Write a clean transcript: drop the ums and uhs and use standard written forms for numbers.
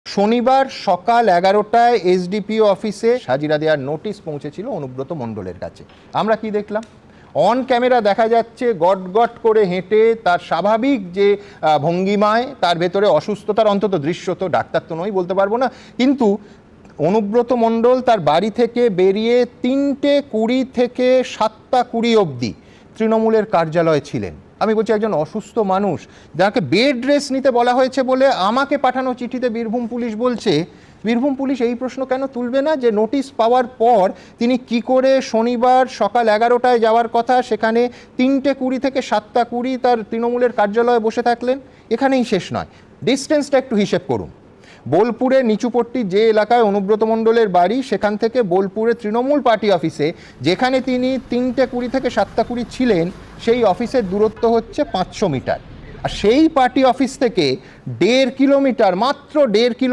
শনিবার সকাল 11টায় এসডিপিও অফিসে হাজিরা দেওয়ার নোটিশ পৌঁছেছিল অনুব্রত মণ্ডলের কাছে। আমরা কি দেখলাম? অন ক্যামেরা দেখা যাচ্ছে গট গট করে হেঁটে তার স্বাভাবিক যে ভঙ্গিমায়, তার ভেতরে অসুস্থতার অন্তত দৃশ্য, তো ডাক্তার তো নই, বলতে পারবো না, কিন্তু অনুব্রত মণ্ডল তার বাড়ি থেকে বেরিয়ে 3:20 থেকে 7:20 অবধি তৃণমূলের কার্যালয়ে ছিলেন। আমি বলছি, একজন অসুস্থ মানুষ যাকে বেড রেস্ট নিতে বলা হয়েছে বলে আমাকে পাঠানো চিঠিতে বীরভূম পুলিশ বলছে, বীরভূম পুলিশ এই প্রশ্ন কেন তুলবে না যে নোটিশ পাওয়ার পর তিনি কি করে শনিবার সকাল 11টায় যাওয়ার কথা, সেখানে 3:20 থেকে 7:20 তার তৃণমূলের কার্যালয়ে বসে থাকলেন? এখানেই শেষ নয়, ডিস্টেন্সটা একটু হিসেব করুন। বোলপুরে নিচুপট্টি যে এলাকায় অনুব্রত মণ্ডলের বাড়ি, সেখান থেকে বোলপুরে তৃণমূল পার্টি অফিসে, যেখানে তিনি 3:20 থেকে 7:20 ছিলেন, সেই অফিসের দূরত্ব হচ্ছে 500 মিটার। আর সেই পার্টি অফিস থেকে 1.5 কিলোমিটার, মাত্র 1.5 কিলোমিটার